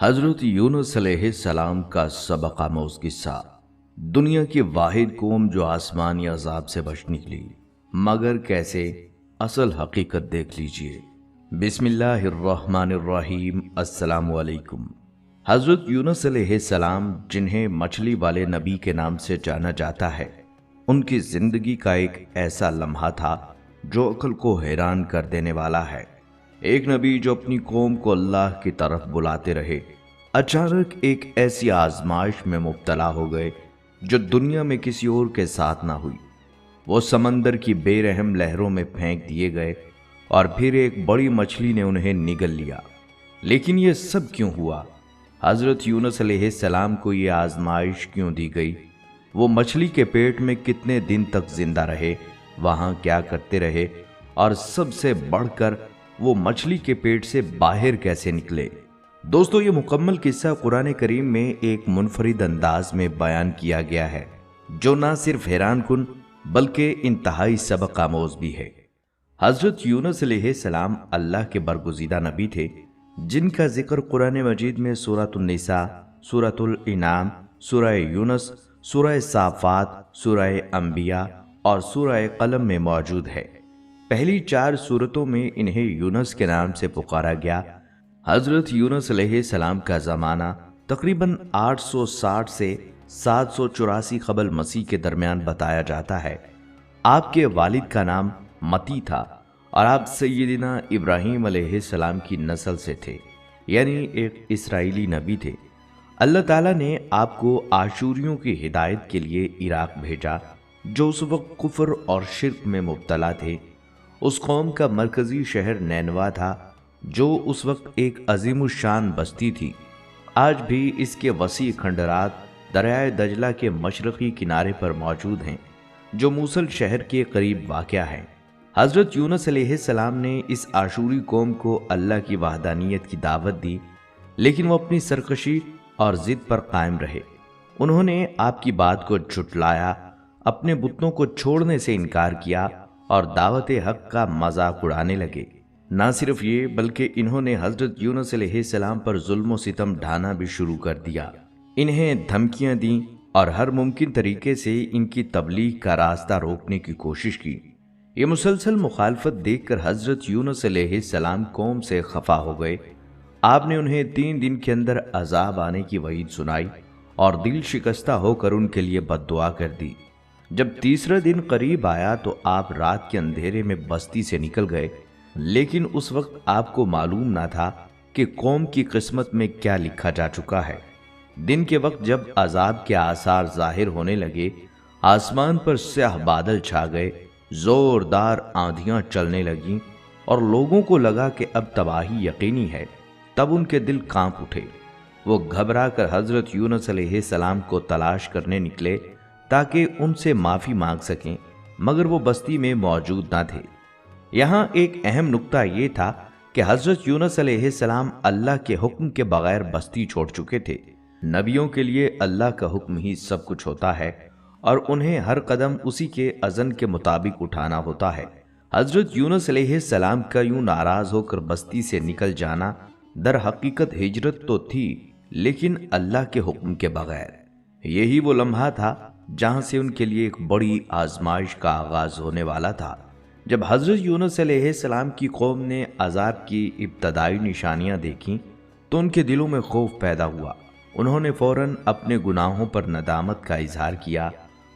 حضرت یونس علیہ السلام کا سبق آموز قصہ۔ دنیا کی واحد قوم جو آسمانی عذاب سے بچ نکلی، مگر کیسے؟ اصل حقیقت دیکھ لیجئے۔ بسم اللہ الرحمن الرحیم۔ السلام علیکم۔ حضرت یونس علیہ السلام، جنہیں مچھلی والے نبی کے نام سے جانا جاتا ہے، ان کی زندگی کا ایک ایسا لمحہ تھا جو عقل کو حیران کر دینے والا ہے۔ ایک نبی جو اپنی قوم کو اللہ کی طرف بلاتے رہے، اچانک ایک ایسی آزمائش میں مبتلا ہو گئے جو دنیا میں کسی اور کے ساتھ نہ ہوئی۔ وہ سمندر کی بے رحم لہروں میں پھینک دیے گئے اور پھر ایک بڑی مچھلی نے انہیں نگل لیا۔ لیکن یہ سب کیوں ہوا؟ حضرت یونس علیہ السلام کو یہ آزمائش کیوں دی گئی؟ وہ مچھلی کے پیٹ میں کتنے دن تک زندہ رہے، وہاں کیا کرتے رہے، اور سب سے بڑھ کر وہ مچھلی کے پیٹ سے باہر کیسے نکلے؟ دوستو، یہ مکمل قصہ قرآن کریم میں ایک منفرد انداز میں بیان کیا گیا ہے جو نہ صرف حیران کن بلکہ انتہائی سبق آموز بھی ہے۔ حضرت یونس علیہ السلام اللہ کے برگزیدہ نبی تھے، جن کا ذکر قرآن مجید میں سورۃ النساء، سورۃ الانعام، سورہ یونس، سورہ صافات، سورہ انبیاء اور سورہ قلم میں موجود ہے۔ پہلی 4 سورتوں میں انہیں یونس کے نام سے پکارا گیا۔ حضرت یونس علیہ السلام کا زمانہ تقریباً 860 سے 784 قبل مسیح کے درمیان بتایا جاتا ہے۔ آپ کے والد کا نام متی تھا اور آپ سیدنا ابراہیم علیہ السلام کی نسل سے تھے، یعنی ایک اسرائیلی نبی تھے۔ اللہ تعالیٰ نے آپ کو آشوریوں کی ہدایت کے لیے عراق بھیجا، جو اس وقت کفر اور شرک میں مبتلا تھے۔ اس قوم کا مرکزی شہر نینوا تھا، جو اس وقت ایک عظیم الشان بستی تھی۔ آج بھی اس کے وسیع کھنڈرات دریائے دجلہ کے مشرقی کنارے پر موجود ہیں، جو موصل شہر کے قریب واقع ہے۔ حضرت یونس علیہ السلام نے اس آشوری قوم کو اللہ کی وحدانیت کی دعوت دی، لیکن وہ اپنی سرکشی اور ضد پر قائم رہے۔ انہوں نے آپ کی بات کو جھٹلایا، اپنے بتوں کو چھوڑنے سے انکار کیا اور دعوت حق کا مذاق اڑانے لگے۔ نہ صرف یہ بلکہ انہوں نے حضرت یونس علیہ السلام پر ظلم و ستم ڈھانا بھی شروع کر دیا۔ انہیں دھمکیاں دیں اور ہر ممکن طریقے سے ان کی تبلیغ کا راستہ روکنے کی کوشش کی۔ یہ مسلسل مخالفت دیکھ کر حضرت یونس علیہ السلام قوم سے خفا ہو گئے۔ آپ نے انہیں 3 دن کے اندر عذاب آنے کی وعید سنائی اور دل شکستہ ہو کر ان کے لیے بد دعا کر دی۔ جب تیسرا دن قریب آیا تو آپ رات کے اندھیرے میں بستی سے نکل گئے، لیکن اس وقت آپ کو معلوم نہ تھا کہ قوم کی قسمت میں کیا لکھا جا چکا ہے۔ دن کے وقت جب عذاب کے آثار ظاہر ہونے لگے، آسمان پر سیاہ بادل چھا گئے، زوردار آندھیاں چلنے لگیں اور لوگوں کو لگا کہ اب تباہی یقینی ہے، تب ان کے دل کانپ اٹھے۔ وہ گھبرا کر حضرت یونس علیہ السلام کو تلاش کرنے نکلے تاکہ ان سے معافی مانگ سکیں، مگر وہ بستی میں موجود نہ تھے۔ یہاں ایک اہم نقطہ یہ تھا کہ حضرت یونس علیہ السلام اللہ کے حکم کے بغیر بستی چھوڑ چکے تھے۔ نبیوں کے لیے اللہ کا حکم ہی سب کچھ ہوتا ہے اور انہیں ہر قدم اسی کے اذن کے مطابق اٹھانا ہوتا ہے۔ حضرت یونس علیہ السلام کا یوں ناراض ہو کر بستی سے نکل جانا در حقیقت ہجرت تو تھی، لیکن اللہ کے حکم کے بغیر۔ یہی وہ لمحہ تھا جہاں سے ان کے لیے ایک بڑی آزمائش کا آغاز ہونے والا تھا۔ جب حضرت یونس علیہ السلام کی قوم نے عذاب کی ابتدائی نشانیاں دیکھیں تو ان کے دلوں میں خوف پیدا ہوا۔ انہوں نے فوراً اپنے گناہوں پر ندامت کا اظہار کیا،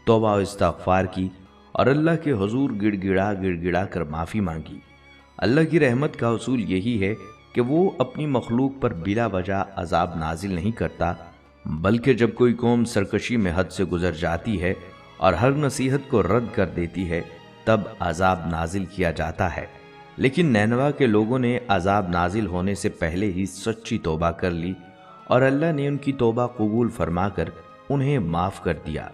توبہ و استغفار کی اور اللہ کے حضور گڑ گڑا کر معافی مانگی۔ اللہ کی رحمت کا اصول یہی ہے کہ وہ اپنی مخلوق پر بلا وجہ عذاب نازل نہیں کرتا، بلکہ جب کوئی قوم سرکشی میں حد سے گزر جاتی ہے اور ہر نصیحت کو رد کر دیتی ہے تب عذاب نازل کیا جاتا ہے۔ لیکن نینوا کے لوگوں نے عذاب نازل ہونے سے پہلے ہی سچی توبہ کر لی اور اللہ نے ان کی توبہ قبول فرما کر انہیں معاف کر دیا۔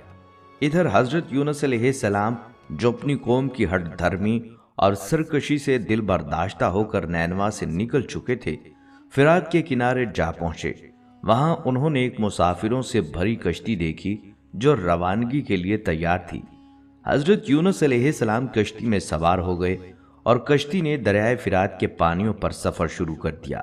ادھر حضرت یونس علیہ السلام، جو اپنی قوم کی ہٹ دھرمی اور سرکشی سے دل برداشتہ ہو کر نینوا سے نکل چکے تھے، فرات کے کنارے جا پہنچے۔ وہاں انہوں نے ایک مسافروں سے بھری کشتی دیکھی جو روانگی کے لیے تیار تھی۔ حضرت یونس علیہ السلام کشتی میں سوار ہو گئے اور کشتی نے دریائے فرات کے پانیوں پر سفر شروع کر دیا۔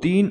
3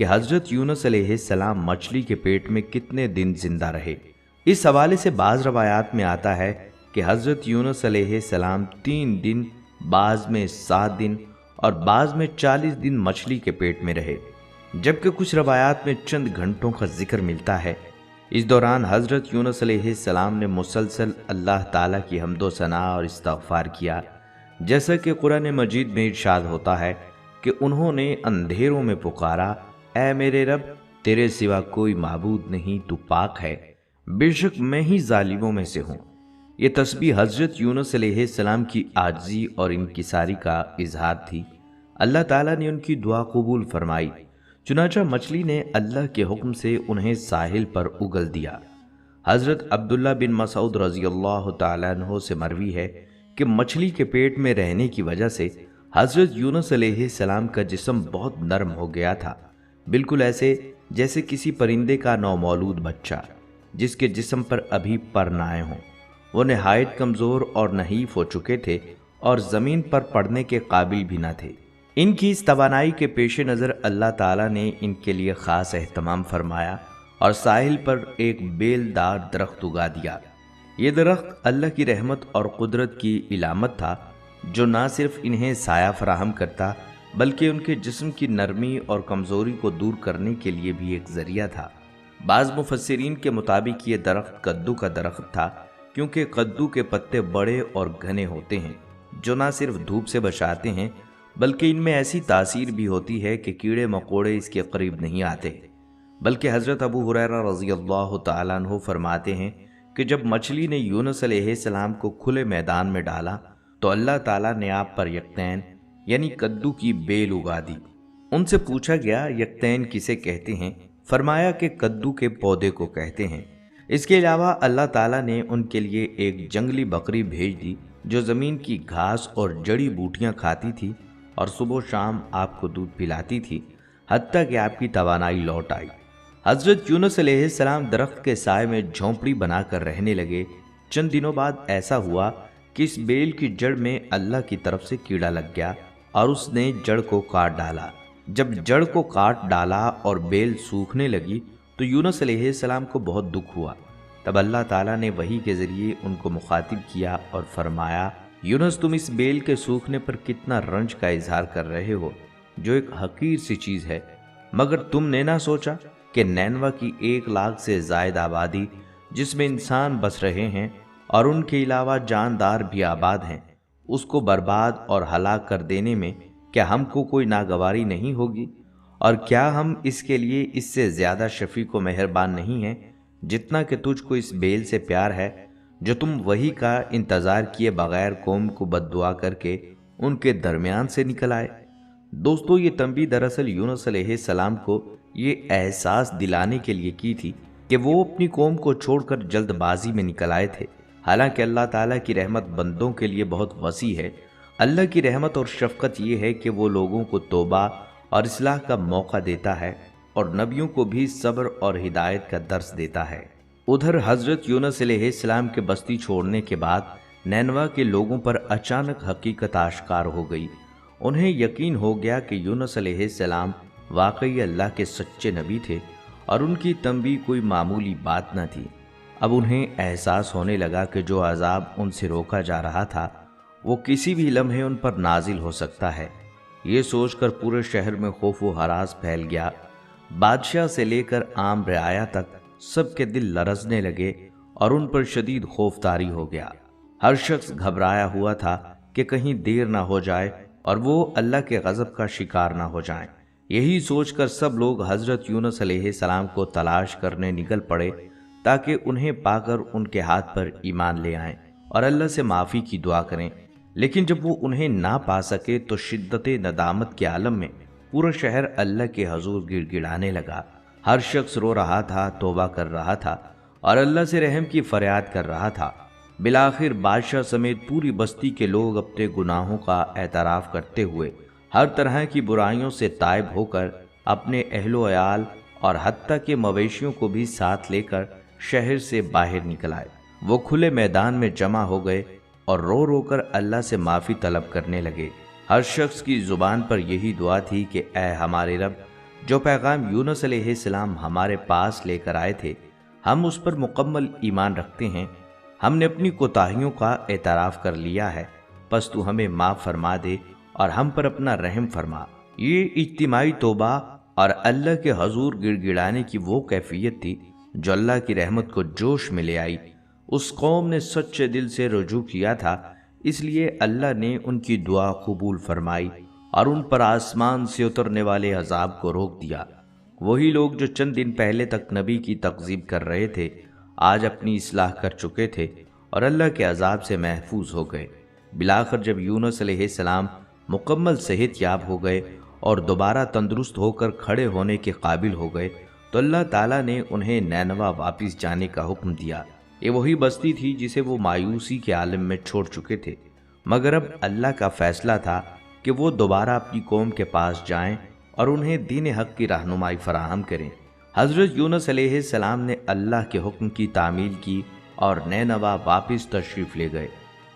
کہ حضرت یونس علیہ السلام مچھلی کے پیٹ میں کتنے دن زندہ رہے۔ اس حوالے سے بعض روایات میں آتا ہے کہ حضرت یونس علیہ السلام 3 دن، بعض میں 7 دن اور بعض میں 40 دن مچھلی کے پیٹ میں رہے، جبکہ کچھ روایات میں چند گھنٹوں کا ذکر ملتا ہے۔ اس دوران حضرت یونس علیہ السلام نے مسلسل اللہ تعالیٰ کی حمد و ثنا اور استغفار کیا، جیسا کہ قرآن مجید میں ارشاد ہوتا ہے کہ انہوں نے اندھیروں میں پکارا، اے میرے رب، تیرے سوا کوئی معبود نہیں، تو پاک ہے، بے شک میں ہی ظالموں میں سے ہوں۔ یہ تسبیح حضرت یونس علیہ السلام کی عاجزی اور انکساری کا اظہار تھی۔ اللہ تعالیٰ نے ان کی دعا قبول فرمائی، چنانچہ مچھلی نے اللہ کے حکم سے انہیں ساحل پر اگل دیا۔ حضرت عبداللہ بن مسعود رضی اللہ تعالیٰ عنہ سے مروی ہے کہ مچھلی کے پیٹ میں رہنے کی وجہ سے حضرت یونس علیہ السلام کا جسم بہت نرم ہو گیا تھا، بالکل ایسے جیسے کسی پرندے کا نومولود بچہ جس کے جسم پر ابھی پر نہ آئے ہوں۔ وہ نہایت کمزور اور نحیف ہو چکے تھے اور زمین پر پڑنے کے قابل بھی نہ تھے۔ ان کی اس توانائی کے پیش نظر اللہ تعالیٰ نے ان کے لیے خاص اہتمام فرمایا اور ساحل پر ایک بیل دار درخت اگا دیا۔ یہ درخت اللہ کی رحمت اور قدرت کی علامت تھا، جو نہ صرف انہیں سایہ فراہم کرتا بلکہ ان کے جسم کی نرمی اور کمزوری کو دور کرنے کے لیے بھی ایک ذریعہ تھا۔ بعض مفسرین کے مطابق یہ درخت کدو کا درخت تھا، کیونکہ کدو کے پتے بڑے اور گھنے ہوتے ہیں جو نہ صرف دھوپ سے بچاتے ہیں بلکہ ان میں ایسی تاثیر بھی ہوتی ہے کہ کیڑے مکوڑے اس کے قریب نہیں آتے۔ بلکہ حضرت ابو ہریرہ رضی اللہ تعالیٰ عنہ فرماتے ہیں کہ جب مچھلی نے یونس علیہ السلام کو کھلے میدان میں ڈالا تو اللہ تعالیٰ نے آپ پر یقطین یعنی کدو کی بیل اگا دی۔ ان سے پوچھا گیا یقطین کسے کہتے ہیں؟ فرمایا کہ کدو کے پودے کو کہتے ہیں۔ اس کے علاوہ اللہ تعالیٰ نے ان کے لیے ایک جنگلی بکری بھیج دی جو زمین کی گھاس اور جڑی بوٹیاں کھاتی تھی اور صبح و شام آپ کو دودھ پلاتی تھی، حتیٰ کہ آپ کی توانائی لوٹ آئی۔ حضرت یونس علیہ السلام درخت کے سائے میں جھونپڑی بنا کر رہنے لگے۔ چند دنوں بعد ایسا ہوا کہ اس بیل کی جڑ میں اللہ کی طرف سے کیڑا لگ گیا اور اس نے جڑ کو کاٹ ڈالا۔ جب جڑ کو کاٹ ڈالا اور بیل سوکھنے لگی تو یونس علیہ السلام کو بہت دکھ ہوا۔ تب اللہ تعالیٰ نے وحی کے ذریعے ان کو مخاطب کیا اور فرمایا، یونس، تم اس بیل کے سوکھنے پر کتنا رنج کا اظہار کر رہے ہو، جو ایک حقیر سی چیز ہے، مگر تم نے نہ سوچا کہ نینوا کی 1 لاکھ سے زائد آبادی جس میں انسان بس رہے ہیں اور ان کے علاوہ جاندار بھی آباد ہیں، اس کو برباد اور ہلاک کر دینے میں کیا ہم کو کوئی ناگواری نہیں ہوگی؟ اور کیا ہم اس کے لیے اس سے زیادہ شفیق و مہربان نہیں ہیں جتنا کہ تجھ کو اس بیل سے پیار ہے جو تم وحی کا انتظار کیے بغیر قوم کو بد دعا کر کے ان کے درمیان سے نکل آئے؟ دوستو، یہ تنبیہ دراصل یونس علیہ السلام کو یہ احساس دلانے کے لیے کی تھی کہ وہ اپنی قوم کو چھوڑ کر جلد بازی میں نکل آئے تھے۔ حالانکہ اللہ تعالیٰ کی رحمت بندوں کے لیے بہت وسیع ہے۔ اللہ کی رحمت اور شفقت یہ ہے کہ وہ لوگوں کو توبہ اور اصلاح کا موقع دیتا ہے اور نبیوں کو بھی صبر اور ہدایت کا درس دیتا ہے۔ ادھر حضرت یونس علیہ السلام کے بستی چھوڑنے کے بعد نینوا کے لوگوں پر اچانک حقیقت آشکار ہو گئی۔ انہیں یقین ہو گیا کہ یونس علیہ السلام واقعی اللہ کے سچے نبی تھے اور ان کی تنبیہ کوئی معمولی بات نہ تھی۔ اب انہیں احساس ہونے لگا کہ جو عذاب ان سے روکا جا رہا تھا وہ کسی بھی لمحے ان پر نازل ہو سکتا ہے۔ یہ سوچ کر پورے شہر میں خوف و ہراس پھیل گیا۔ بادشاہ سے لے کر عام رعایا تک سب کے دل لرزنے لگے اور ان پر شدید خوف طاری ہو گیا۔ ہر شخص گھبرایا ہوا تھا کہ کہیں دیر نہ ہو جائے اور وہ اللہ کے غضب کا شکار نہ ہو جائیں۔ یہی سوچ کر سب لوگ حضرت یونس علیہ السلام کو تلاش کرنے نکل پڑے تاکہ انہیں پا کر ان کے ہاتھ پر ایمان لے آئیں اور اللہ سے معافی کی دعا کریں۔ لیکن جب وہ انہیں نہ پا سکے تو شدت ندامت کے عالم میں پورا شہر اللہ کے حضور گڑ گڑانے لگا۔ ہر شخص رو رہا تھا، توبہ کر رہا تھا اور اللہ سے رحم کی فریاد کر رہا تھا۔ بالآخر بادشاہ سمیت پوری بستی کے لوگ اپنے گناہوں کا اعتراف کرتے ہوئے ہر طرح کی برائیوں سے تائب ہو کر اپنے اہل و عیال اور حتیٰ کہ مویشیوں کو بھی ساتھ لے کر شہر سے باہر نکل آئے۔ وہ کھلے میدان میں جمع ہو گئے اور رو رو کر اللہ سے معافی طلب کرنے لگے۔ ہر شخص کی زبان پر یہی دعا تھی کہ اے ہمارے رب، جو پیغام یونس علیہ السلام ہمارے پاس لے کر آئے تھے ہم اس پر مکمل ایمان رکھتے ہیں۔ ہم نے اپنی کوتاہیوں کا اعتراف کر لیا ہے، پس تو ہمیں معاف فرما دے اور ہم پر اپنا رحم فرما۔ یہ اجتماعی توبہ اور اللہ کے حضور گڑ گڑانے کی وہ کیفیت تھی جو اللہ کی رحمت کو جوش میں لے آئی۔ اس قوم نے سچے دل سے رجوع کیا تھا، اس لیے اللہ نے ان کی دعا قبول فرمائی اور ان پر آسمان سے اترنے والے عذاب کو روک دیا۔ وہی لوگ جو چند دن پہلے تک نبی کی تکذیب کر رہے تھے آج اپنی اصلاح کر چکے تھے اور اللہ کے عذاب سے محفوظ ہو گئے۔ بالآخر جب یونس علیہ السلام مکمل صحت یاب ہو گئے اور دوبارہ تندرست ہو کر کھڑے ہونے کے قابل ہو گئے تو اللہ تعالیٰ نے انہیں نینوا واپس جانے کا حکم دیا۔ یہ وہی بستی تھی جسے وہ مایوسی کے عالم میں چھوڑ چکے تھے، مگر اب اللہ کا فیصلہ تھا کہ وہ دوبارہ اپنی قوم کے پاس جائیں اور انہیں دین حق کی رہنمائی فراہم کریں۔ حضرت یونس علیہ السلام نے اللہ کے حکم کی تعمیل کی اور نینوا واپس تشریف لے گئے۔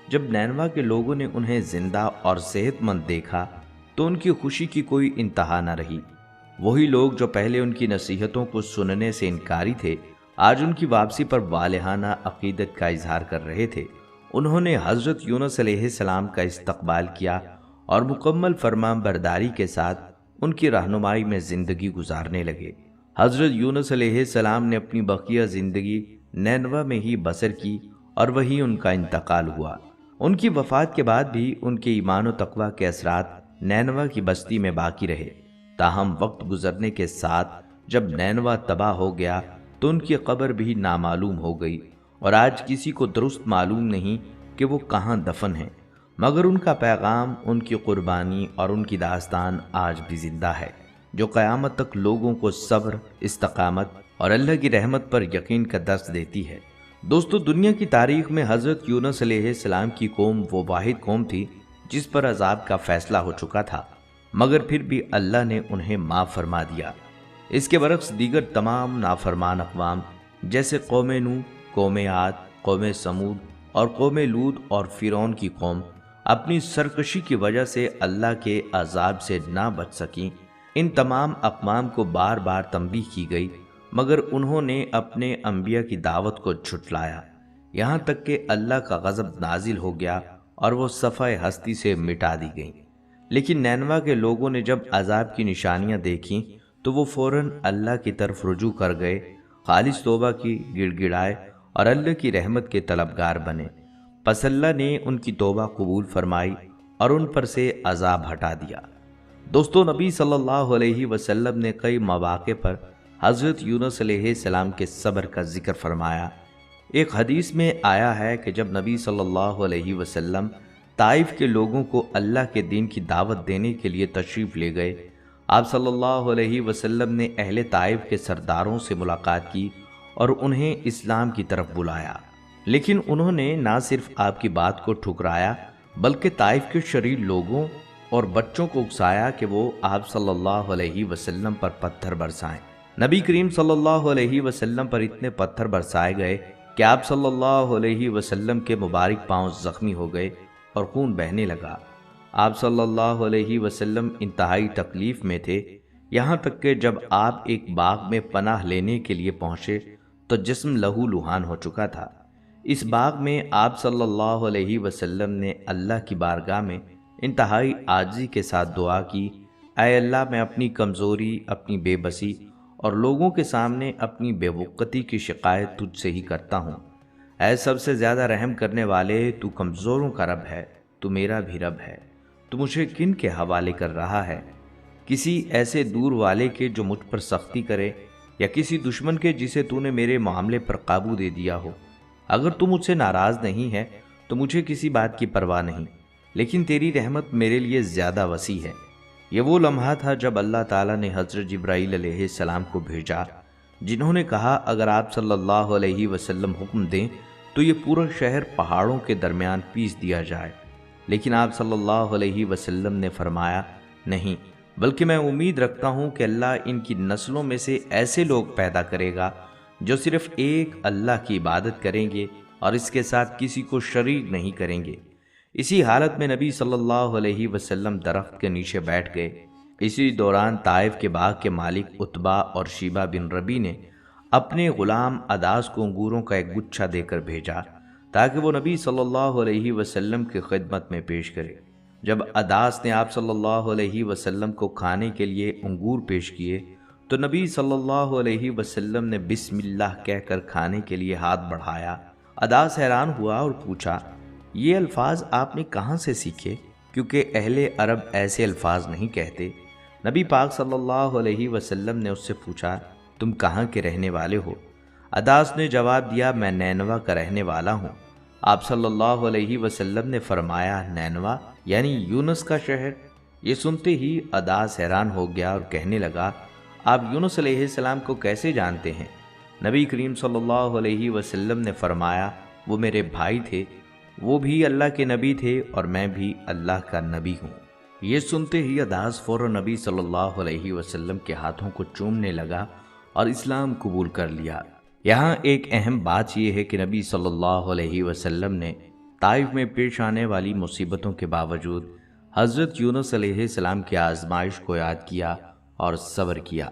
جب نینوا کے لوگوں نے انہیں زندہ اور صحت مند دیکھا تو ان کی خوشی کی کوئی انتہا نہ رہی۔ وہی لوگ جو پہلے ان کی نصیحتوں کو سننے سے انکاری تھے آج ان کی واپسی پر والہانہ عقیدت کا اظہار کر رہے تھے۔ انہوں نے حضرت یونس علیہ السلام کا استقبال کیا اور مکمل فرمان برداری کے ساتھ ان کی رہنمائی میں زندگی گزارنے لگے۔ حضرت یونس علیہ السلام نے اپنی بقیہ زندگی نینوا میں ہی بسر کی اور وہیں ان کا انتقال ہوا۔ ان کی وفات کے بعد بھی ان کے ایمان و تقوی کے اثرات نینوا کی بستی میں باقی رہے، تاہم وقت گزرنے کے ساتھ جب نینوا تباہ ہو گیا تو ان کی قبر بھی نامعلوم ہو گئی اور آج کسی کو درست معلوم نہیں کہ وہ کہاں دفن ہیں، مگر ان کا پیغام، ان کی قربانی اور ان کی داستان آج بھی زندہ ہے، جو قیامت تک لوگوں کو صبر، استقامت اور اللہ کی رحمت پر یقین کا درس دیتی ہے۔ دوستو، دنیا کی تاریخ میں حضرت یونس علیہ السلام کی قوم وہ واحد قوم تھی جس پر عذاب کا فیصلہ ہو چکا تھا، مگر پھر بھی اللہ نے انہیں معاف فرما دیا۔ اس کے برعکس دیگر تمام نافرمان اقوام جیسے قوم نوح، قوم عاد، قوم سمود اور قوم لوط اور فرعون کی قوم اپنی سرکشی کی وجہ سے اللہ کے عذاب سے نہ بچ سکیں۔ ان تمام اقوام کو بار بار تنبیہ کی گئی، مگر انہوں نے اپنے انبیاء کی دعوت کو جھٹلایا، یہاں تک کہ اللہ کا غضب نازل ہو گیا اور وہ صفحہ ہستی سے مٹا دی گئیں۔ لیکن نینوا کے لوگوں نے جب عذاب کی نشانیاں دیکھیں تو وہ فوراً اللہ کی طرف رجوع کر گئے، خالص توبہ کی، گڑ گڑائے اور اللہ کی رحمت کے طلبگار بنے۔ پس اللہ نے ان کی توبہ قبول فرمائی اور ان پر سے عذاب ہٹا دیا۔ دوستو، نبی صلی اللہ علیہ وسلم نے کئی مواقع پر حضرت یونس علیہ السلام کے صبر کا ذکر فرمایا۔ ایک حدیث میں آیا ہے کہ جب نبی صلی اللہ علیہ وسلم طائف کے لوگوں کو اللہ کے دین کی دعوت دینے کے لیے تشریف لے گئے، آپ صلی اللہ علیہ وسلم نے اہل طائف کے سرداروں سے ملاقات کی اور انہیں اسلام کی طرف بلایا، لیکن انہوں نے نہ صرف آپ کی بات کو ٹھکرایا بلکہ طائف کے شریر لوگوں اور بچوں کو اکسایا کہ وہ آپ صلی اللہ علیہ وسلم پر پتھر برسائیں۔ نبی کریم صلی اللہ علیہ وسلم پر اتنے پتھر برسائے گئے کہ آپ صلی اللہ علیہ وسلم کے مبارک پاؤں زخمی ہو گئے اور خون بہنے لگا۔ آپ صلی اللہ علیہ وسلم انتہائی تکلیف میں تھے، یہاں تک کہ جب آپ ایک باغ میں پناہ لینے کے لیے پہنچے تو جسم لہو لہان ہو چکا تھا۔ اس باغ میں آپ صلی اللہ علیہ وسلم نے اللہ کی بارگاہ میں انتہائی عاجزی کے ساتھ دعا کی، اے اللہ، میں اپنی کمزوری، اپنی بے بسی اور لوگوں کے سامنے اپنی بے وقتی کی شکایت تجھ سے ہی کرتا ہوں۔ اے سب سے زیادہ رحم کرنے والے، تو کمزوروں کا رب ہے، تو میرا بھی رب ہے، تو مجھے کن کے حوالے کر رہا ہے؟ کسی ایسے دور والے کے جو مجھ پر سختی کرے، یا کسی دشمن کے جسے تو نے میرے معاملے پر قابو دے دیا ہو؟ اگر تو مجھ سے ناراض نہیں ہے تو مجھے کسی بات کی پرواہ نہیں، لیکن تیری رحمت میرے لیے زیادہ وسیع ہے۔ یہ وہ لمحہ تھا جب اللہ تعالیٰ نے حضرت جبرائیل علیہ السلام کو بھیجا، جنہوں نے کہا اگر آپ صلی اللہ علیہ وسلم حکم دیں تو یہ پورا شہر پہاڑوں کے درمیان پیس دیا جائے، لیکن آپ صلی اللہ علیہ وسلم نے فرمایا نہیں، بلکہ میں امید رکھتا ہوں کہ اللہ ان کی نسلوں میں سے ایسے لوگ پیدا کرے گا جو صرف ایک اللہ کی عبادت کریں گے اور اس کے ساتھ کسی کو شریک نہیں کریں گے۔ اسی حالت میں نبی صلی اللہ علیہ وسلم درخت کے نیچے بیٹھ گئے۔ اسی دوران طائف کے باغ کے مالک عتبہ اور شیبہ بن ربی نے اپنے غلام اداس کو انگوروں کا ایک گچھا دے کر بھیجا تاکہ وہ نبی صلی اللہ علیہ وسلم کی خدمت میں پیش کرے۔ جب اداس نے آپ صلی اللہ علیہ وسلم کو کھانے کے لیے انگور پیش کیے تو نبی صلی اللہ علیہ وسلم نے بسم اللہ کہہ کر کھانے کے لیے ہاتھ بڑھایا۔ اداس حیران ہوا اور پوچھا، یہ الفاظ آپ نے کہاں سے سیکھے؟ کیونکہ اہل عرب ایسے الفاظ نہیں کہتے۔ نبی پاک صلی اللہ علیہ وسلم نے اس سے پوچھا، تم کہاں کے رہنے والے ہو؟ اداس نے جواب دیا، میں نینوا کا رہنے والا ہوں۔ آپ صلی اللہ علیہ وسلم نے فرمایا، نینوا یعنی یونس کا شہر؟ یہ سنتے ہی اداس حیران ہو گیا اور کہنے لگا، آپ یونس علیہ السلام کو کیسے جانتے ہیں؟ نبی کریم صلی اللہ علیہ وسلم نے فرمایا، وہ میرے بھائی تھے، وہ بھی اللہ کے نبی تھے اور میں بھی اللہ کا نبی ہوں۔ یہ سنتے ہی اداس فوراً نبی صلی اللہ علیہ وسلم کے ہاتھوں کو چومنے لگا اور اسلام قبول کر لیا۔ یہاں ایک اہم بات یہ ہے کہ نبی صلی اللہ علیہ وسلم نے طائف میں پیش آنے والی مصیبتوں کے باوجود حضرت یونس علیہ السلام کی آزمائش کو یاد کیا اور صبر کیا۔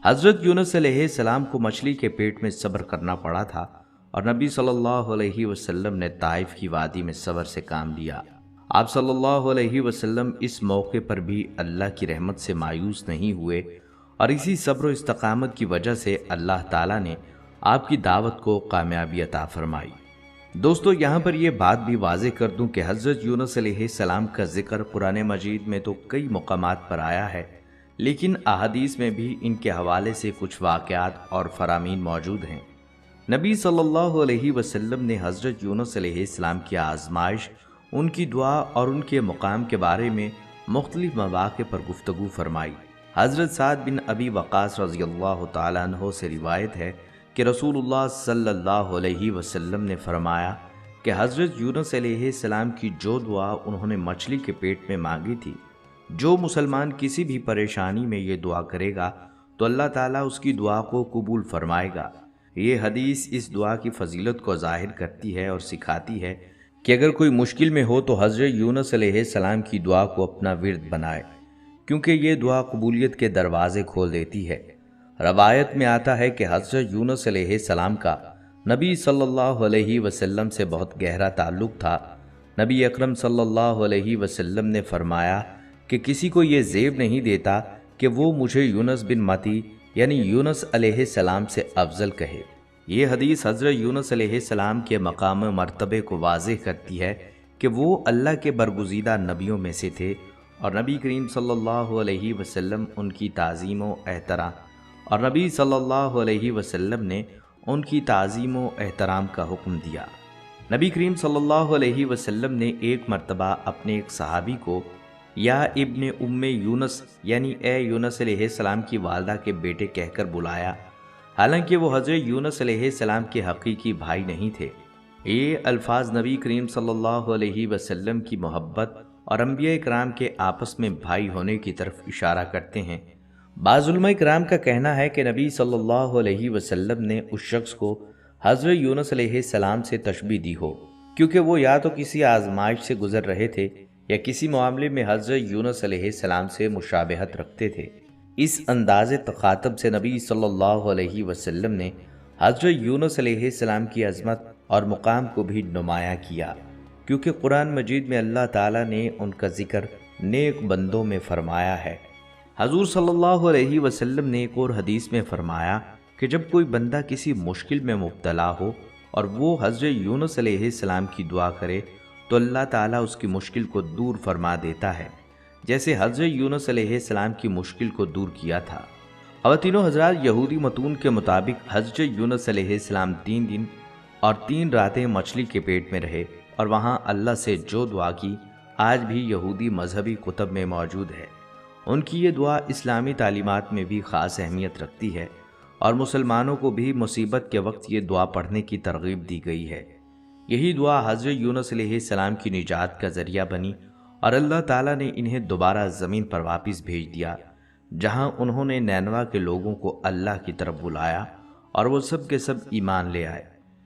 حضرت یونس علیہ السلام کو مچھلی کے پیٹ میں صبر کرنا پڑا تھا اور نبی صلی اللہ علیہ وسلم نے طائف کی وادی میں صبر سے کام لیا۔ آپ صلی اللہ علیہ وسلم اس موقع پر بھی اللہ کی رحمت سے مایوس نہیں ہوئے اور اسی صبر و استقامت کی وجہ سے اللہ تعالیٰ نے آپ کی دعوت کو کامیابی عطا فرمائی۔ دوستو، یہاں پر یہ بات بھی واضح کر دوں کہ حضرت یونس علیہ السلام کا ذکر قرآن مجید میں تو کئی مقامات پر آیا ہے، لیکن احادیث میں بھی ان کے حوالے سے کچھ واقعات اور فرامین موجود ہیں۔ نبی صلی اللہ علیہ وسلم نے حضرت یونس علیہ السلام کی آزمائش، ان کی دعا اور ان کے مقام کے بارے میں مختلف مواقع پر گفتگو فرمائی۔ حضرت سعد بن ابی وقاص رضی اللہ تعالیٰ عنہ سے روایت ہے کہ رسول اللہ صلی اللہ علیہ وسلم نے فرمایا کہ حضرت یونس علیہ السلام کی جو دعا انہوں نے مچھلی کے پیٹ میں مانگی تھی، جو مسلمان کسی بھی پریشانی میں یہ دعا کرے گا تو اللہ تعالیٰ اس کی دعا کو قبول فرمائے گا۔ یہ حدیث اس دعا کی فضیلت کو ظاہر کرتی ہے اور سکھاتی ہے کہ اگر کوئی مشکل میں ہو تو حضرت یونس علیہ السلام کی دعا کو اپنا ورد بنائے، کیونکہ یہ دعا قبولیت کے دروازے کھول دیتی ہے۔ روایت میں آتا ہے کہ حضرت یونس علیہ السلام کا نبی صلی اللہ علیہ وسلم سے بہت گہرا تعلق تھا۔ نبی اکرم صلی اللہ علیہ وسلم نے فرمایا کہ کسی کو یہ زیب نہیں دیتا کہ وہ مجھے یونس بن متی یعنی یونس علیہ السلام سے افضل کہے۔ یہ حدیث حضرت یونس علیہ السلام کے مقام و مرتبے کو واضح کرتی ہے کہ وہ اللہ کے برگزیدہ نبیوں میں سے تھے اور نبی کریم صلی اللہ علیہ وسلم ان کی تعظیم و احترام کا حکم دیا۔ نبی کریم صلی اللہ علیہ وسلم نے ایک مرتبہ اپنے ایک صحابی کو یا ابن ام یونس یعنی اے یونس علیہ السلام کی والدہ کے بیٹے کہہ کر بلایا، حالانکہ وہ حضرت یونس علیہ السلام کے حقیقی بھائی نہیں تھے۔ یہ الفاظ نبی کریم صلی اللہ علیہ وسلم کی محبت اور انبیاء کرام کے آپس میں بھائی ہونے کی طرف اشارہ کرتے ہیں۔ بعض علماء کرام کا کہنا ہے کہ نبی صلی اللہ علیہ وسلم نے اس شخص کو حضرت یونس علیہ السلام سے تشبیہ دی ہو، کیونکہ وہ یا تو کسی آزمائش سے گزر رہے تھے یا کسی معاملے میں حضرت یونس علیہ السلام سے مشابہت رکھتے تھے۔ اس انداز تخاطب سے نبی صلی اللہ علیہ وسلم نے حضرت یونس علیہ السلام کی عظمت اور مقام کو بھی نمایاں کیا، کیونکہ قرآن مجید میں اللہ تعالیٰ نے ان کا ذکر نیک بندوں میں فرمایا ہے۔ حضور صلی اللہ علیہ وسلم نے ایک اور حدیث میں فرمایا کہ جب کوئی بندہ کسی مشکل میں مبتلا ہو اور وہ حضرت یونس علیہ السلام کی دعا کرے تو اللہ تعالیٰ اس کی مشکل کو دور فرما دیتا ہے، جیسے حضرت یونس علیہ السلام کی مشکل کو دور کیا تھا۔ خواتین و حضرات، یہودی متون کے مطابق حضرت یونس علیہ السلام 3 دن اور 3 راتیں مچھلی کے پیٹ میں رہے اور وہاں اللہ سے جو دعا کی آج بھی یہودی مذہبی کتب میں موجود ہے۔ ان کی یہ دعا اسلامی تعلیمات میں بھی خاص اہمیت رکھتی ہے اور مسلمانوں کو بھی مصیبت کے وقت یہ دعا پڑھنے کی ترغیب دی گئی ہے۔ یہی دعا حضرت یونس علیہ السلام کی نجات کا ذریعہ بنی اور اللہ تعالیٰ نے انہیں دوبارہ زمین پر واپس بھیج دیا، جہاں انہوں نے نینوا کے لوگوں کو اللہ کی طرف بلایا اور وہ سب کے سب ایمان لے آئے۔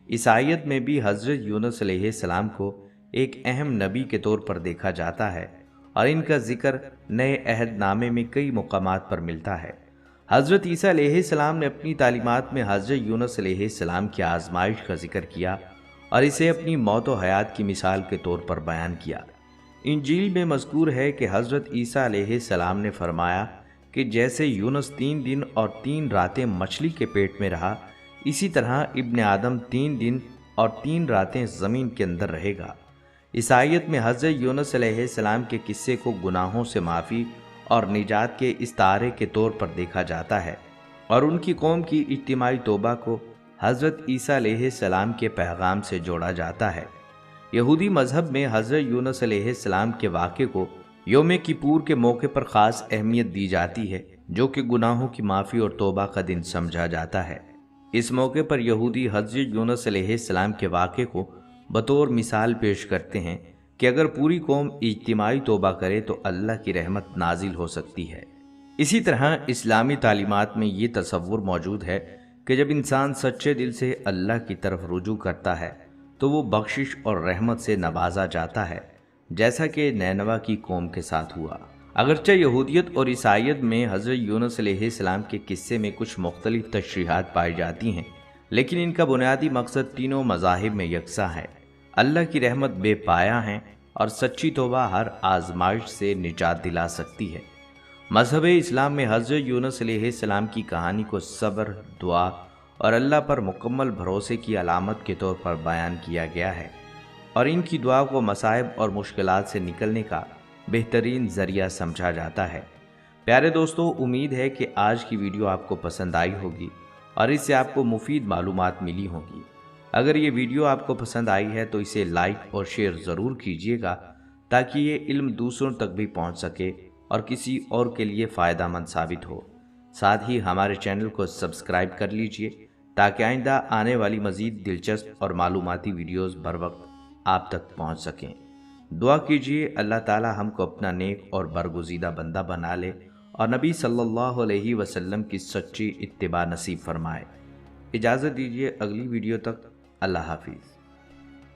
اس آیت میں بھی حضرت یونس علیہ السلام کو ایک اہم نبی کے طور پر دیکھا جاتا ہے اور ان کا ذکر نئے عہد نامے میں کئی مقامات پر ملتا ہے۔ حضرت عیسیٰ علیہ السلام نے اپنی تعلیمات میں حضرت یونس علیہ السلام کی آزمائش کا ذکر کیا اور اسے اپنی موت و حیات کی مثال کے طور پر بیان کیا۔ انجیل میں مذکور ہے کہ حضرت عیسیٰ علیہ السلام نے فرمایا کہ جیسے یونس 3 دن اور 3 راتیں مچھلی کے پیٹ میں رہا، اسی طرح ابن آدم 3 دن اور 3 راتیں زمین کے اندر رہے گا۔ اس آیت میں حضرت یونس علیہ السلام کے قصے کو گناہوں سے معافی اور نجات کے استعارے کے طور پر دیکھا جاتا ہے، اور ان کی قوم کی اجتماعی توبہ کو حضرت عیسیٰ علیہ السلام کے پیغام سے جوڑا جاتا ہے۔ یہودی مذہب میں حضرت یونس علیہ السلام کے واقعے کو یوم کپور کے موقع پر خاص اہمیت دی جاتی ہے، جو کہ گناہوں کی معافی اور توبہ کا دن سمجھا جاتا ہے۔ اس موقع پر یہودی حضرت یونس علیہ السلام کے واقعے کو بطور مثال پیش کرتے ہیں کہ اگر پوری قوم اجتماعی توبہ کرے تو اللہ کی رحمت نازل ہو سکتی ہے۔ اسی طرح اسلامی تعلیمات میں یہ تصور موجود ہے کہ جب انسان سچے دل سے اللہ کی طرف رجوع کرتا ہے تو وہ بخشش اور رحمت سے نوازا جاتا ہے، جیسا کہ نینوا کی قوم کے ساتھ ہوا۔ اگرچہ یہودیت اور عیسائیت میں حضرت یونس علیہ السلام کے قصے میں کچھ مختلف تشریحات پائی جاتی ہیں، لیکن ان کا بنیادی مقصد تینوں مذاہب میں یکساں ہے۔ اللہ کی رحمت بے پایہ ہے اور سچی توبہ ہر آزمائش سے نجات دلا سکتی ہے۔ مذہب اسلام میں حضرت یونس علیہ السلام کی کہانی کو صبر، دعا اور اللہ پر مکمل بھروسے کی علامت کے طور پر بیان کیا گیا ہے، اور ان کی دعا کو مصائب اور مشکلات سے نکلنے کا بہترین ذریعہ سمجھا جاتا ہے۔ پیارے دوستو، امید ہے کہ آج کی ویڈیو آپ کو پسند آئی ہوگی اور اس سے آپ کو مفید معلومات ملی ہوں گی۔ اگر یہ ویڈیو آپ کو پسند آئی ہے تو اسے لائک اور شیئر ضرور کیجیے گا تاکہ یہ علم دوسروں تک بھی پہنچ سکے اور کسی اور کے لیے فائدہ مند ثابت ہو۔ ساتھ ہی ہمارے چینل کو سبسکرائب کر لیجیے تاکہ آئندہ آنے والی مزید دلچسپ اور معلوماتی ویڈیوز بر وقت آپ تک پہنچ سکیں۔ دعا کیجیے اللہ تعالی ہم کو اپنا نیک اور برگزیدہ بندہ بنا لے اور نبی صلی اللہ علیہ وسلم کی سچی اتباع نصیب فرمائے۔ اجازت دیجیے اگلی ویڈیو تک، اللہ حافظ۔